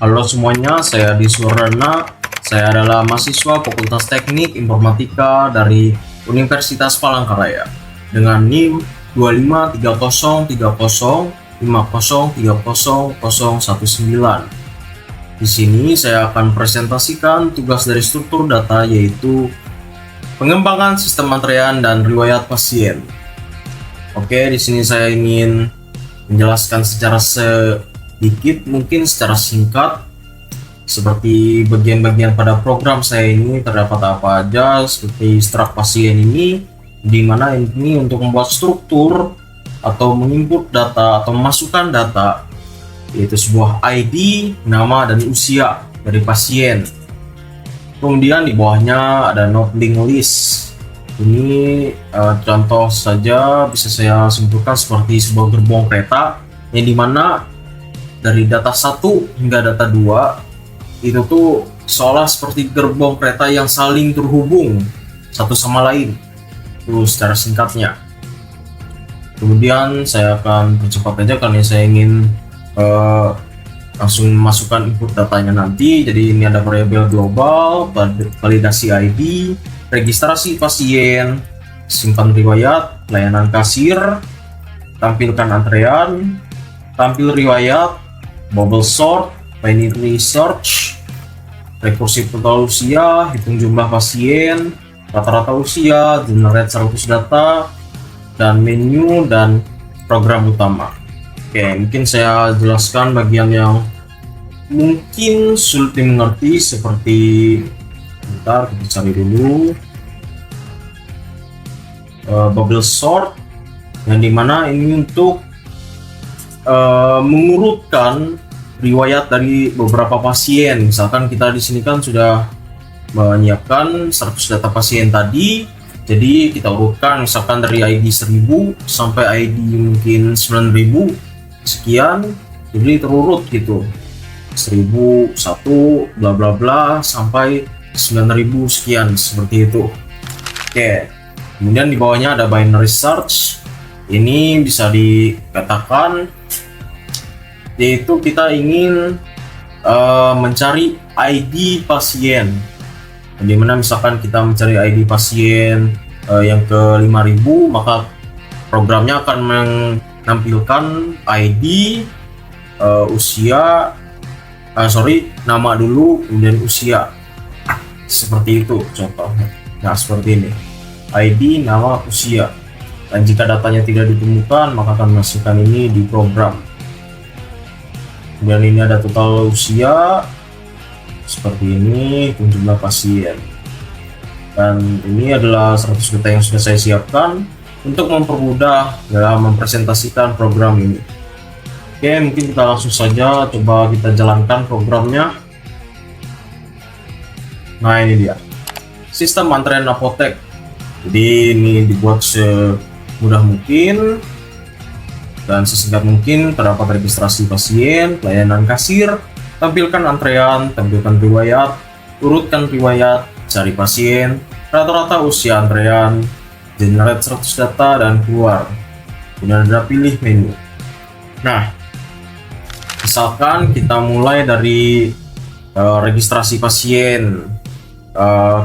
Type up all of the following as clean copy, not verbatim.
Halo semuanya, saya Adi Suwardana. Saya adalah mahasiswa Fakultas Teknik Informatika dari Universitas Palangkaraya dengan NIM 253050303019. Di sini saya akan presentasikan tugas dari struktur data, yaitu pengembangan sistem antrean dan riwayat pasien. Oke, di sini saya ingin menjelaskan secara sedikit, mungkin secara singkat, seperti bagian-bagian pada program saya ini terdapat apa aja, seperti strak pasien ini, di mana ini untuk membuat struktur atau menginput data atau memasukkan data, yaitu sebuah ID, nama, dan usia dari pasien. Kemudian di bawahnya ada node link list. Ini contoh saja bisa saya simpulkan seperti sebuah gerbong kereta yang dimana dari data 1 hingga data 2 itu tuh seolah seperti gerbong kereta yang saling terhubung satu sama lain, itu secara singkatnya. Kemudian saya akan percepat aja karena saya ingin langsung masukkan input datanya nanti. Jadi ini ada variabel global, validasi ID, registrasi pasien, simpan riwayat, layanan kasir, tampilkan antrean, tampil riwayat, bubble sort, binary search, rekursif total usia, hitung jumlah pasien, rata-rata usia, generate 100 data, dan menu dan program utama. Oke, mungkin saya jelaskan bagian yang mungkin sulit dimengerti, seperti bentar kita cari dulu bubble sort, yang dimana ini untuk mengurutkan riwayat dari beberapa pasien. Misalkan kita di sini kan sudah menyiapkan 100 data pasien tadi, jadi kita urutkan misalkan dari ID 1000 sampai ID mungkin 9000 sekian, jadi terurut gitu, 1001 bla bla bla sampai 9000 sekian, seperti itu. Oke, kemudian di bawahnya ada binary search. Ini bisa dikatakan yaitu kita ingin mencari ID pasien, dimana misalkan kita mencari ID pasien yang ke 5000, maka programnya akan menampilkan ID, usia, nama dulu, kemudian usia, seperti itu contohnya. Nah, seperti ini, ID, nama, usia, dan jika datanya tidak ditemukan maka akan masukkan ini di program. Kemudian ini ada total usia seperti ini, hitung jumlah pasien, dan ini adalah 100 data yang sudah saya siapkan untuk mempermudah dalam mempresentasikan program ini. Oke, mungkin kita langsung saja coba kita jalankan programnya. Nah, ini dia sistem antrean apotek. Jadi ini dibuat semudah mungkin dan sesingkat mungkin. Terdapat registrasi pasien, pelayanan kasir, tampilkan antrean, tampilkan riwayat, urutkan riwayat, cari pasien, rata-rata usia antrean, generate 100 data, dan keluar. Kemudian ada pilih menu. Nah, misalkan kita mulai dari registrasi pasien.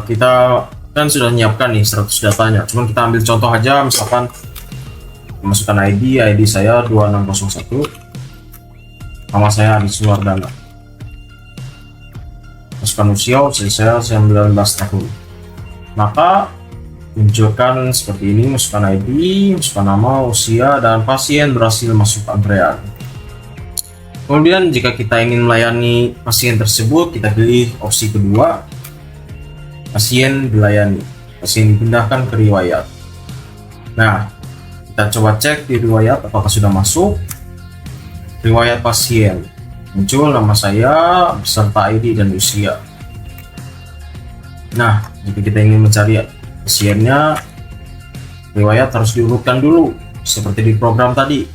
Kita kan sudah menyiapkan nih 100 datanya, cuman kita ambil contoh aja, misalkan masukkan ID saya 2601, nama saya Adi Suwardana, masukkan usia saya 19 tahun, maka munculkan seperti ini, masukkan ID, masukkan nama, usia, dan pasien berhasil masuk antrean. Kemudian jika kita ingin melayani pasien tersebut, kita pilih opsi kedua, pasien dilayani, pasien dipindahkan ke riwayat. Nah, kita coba cek di riwayat apakah sudah masuk. Riwayat pasien, muncul nama saya beserta ID dan usia. Nah, jika kita ingin mencari pasiennya, riwayat harus diurutkan dulu seperti di program tadi.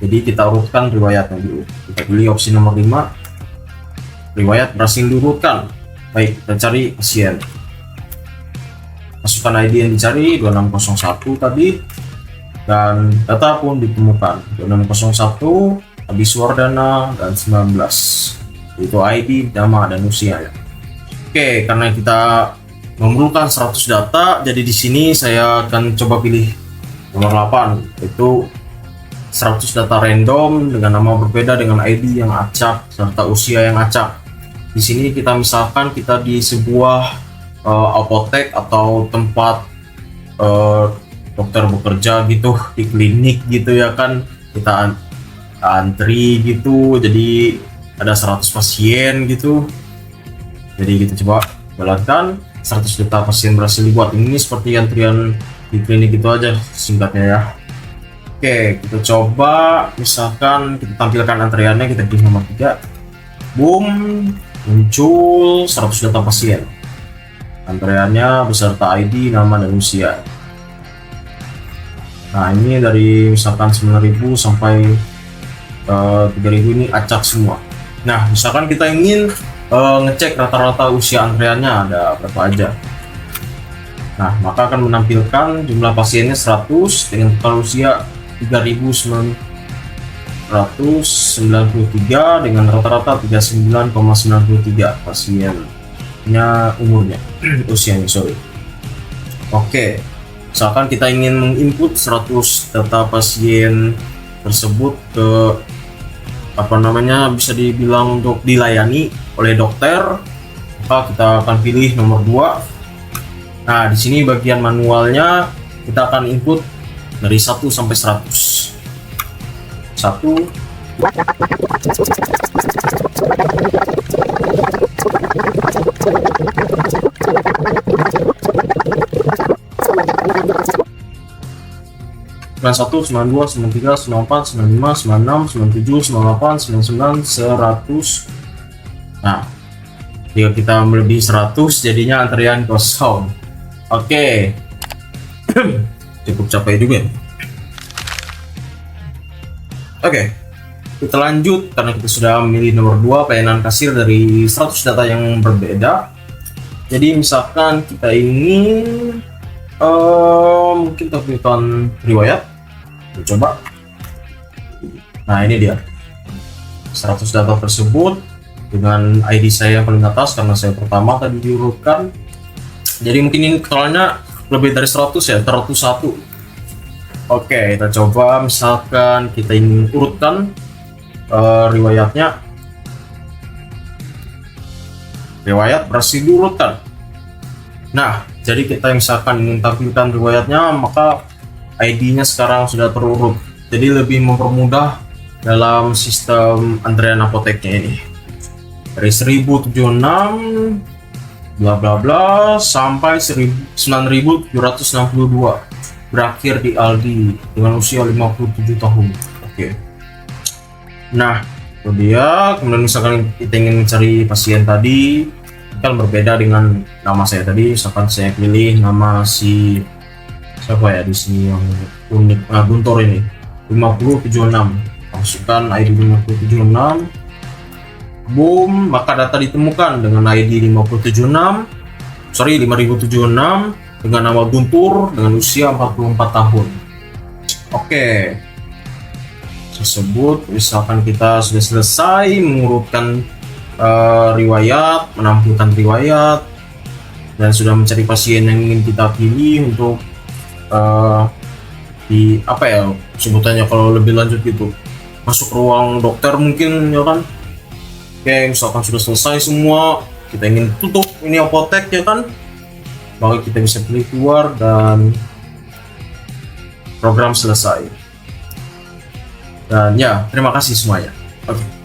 Jadi kita urutkan riwayatnya dulu. Kita pilih opsi nomor 5, riwayat berhasil diurutkan. Baik, kita cari pasien, masukkan ID yang dicari 2601 tadi, dan data pun ditemukan 2601 Adi Suwardana dan 19. yaitu ID, nama, dan usia ya. Oke, karena kita memerlukan 100 data, jadi di sini saya akan coba pilih nomor 8, yaitu 100 data random dengan nama berbeda dengan ID yang acak serta usia yang acak. Di sini kita misalkan kita di sebuah apotek atau tempat dokter bekerja gitu, di klinik gitu ya kan, kita antri gitu, jadi ada 100 pasien gitu. Jadi kita coba jalankan 100 data pasien berhasil dibuat. Ini seperti antrian di klinik itu aja singkatnya ya. Oke, kita coba misalkan kita tampilkan antriannya, kita pilih nomor 3. Boom, muncul 100 data pasien. Antriannya beserta ID, nama, dan usia. Nah, ini dari misalkan 9.000 sampai 3.000 ini acak semua. Nah, misalkan kita ingin ngecek rata-rata usia antriannya ada berapa aja. Nah, maka akan menampilkan jumlah pasiennya 100 dengan total usia 3.993 dengan rata-rata 39,93 pasiennya umurnya usianya, sorry. Oke, misalkan kita ingin menginput 100 data pasien tersebut ke bisa dibilang untuk dilayani oleh dokter, maka kita akan pilih nomor 2. Nah, di sini bagian manualnya kita akan input dari 1 sampai 100. 1 91, 92, 93, 94, 95, 96, 97, 98, 99, 100. Nah, jika kita melebihi 100 jadinya antrian kosong. Oke. Cukup capek juga. Oke, kita lanjut karena kita sudah memilih nomor 2, pelayanan kasir dari 100 data yang berbeda. Jadi misalkan kita ingin mungkin tampilkan riwayat. Kita coba. Nah, ini dia 100 data tersebut dengan ID saya yang paling atas karena saya pertama tadi diurutkan. Jadi mungkin ini totalnya lebih dari 100 ya, 101. Oke, kita coba misalkan kita ingin urutkan riwayatnya. Riwayat berhasil diurutkan. Nah, jadi kita misalkan ingin tampilkan riwayatnya, maka ID-nya sekarang sudah terurut. Jadi lebih mempermudah dalam sistem antrian apoteknya ini. Dari 1076 bla bla bla sampai 9762 berakhir di Aldi dengan usia 57 tahun. Oke. Nah, itu dia. Kemudian misalkan kita ingin mencari pasien tadi, kan berbeda dengan nama saya tadi. Misalkan saya pilih nama si siapa ya di sini yang unik, Guntur ini 5076, masukkan ID 5076. Boom, maka data ditemukan dengan ID 5076 dengan nama Guntur dengan usia 44 tahun. Oke, tersebut misalkan kita sudah selesai mengurutkan riwayat, menampilkan riwayat, dan sudah mencari pasien yang ingin kita pilih untuk di apa ya sebutannya kalau lebih lanjut gitu, masuk ruang dokter mungkin ya kan. Oke, misalkan sudah selesai semua, kita ingin tutup ini apotek ya kan, maka kita bisa pilih keluar dan program selesai. Dan ya, terima kasih semuanya. Oke.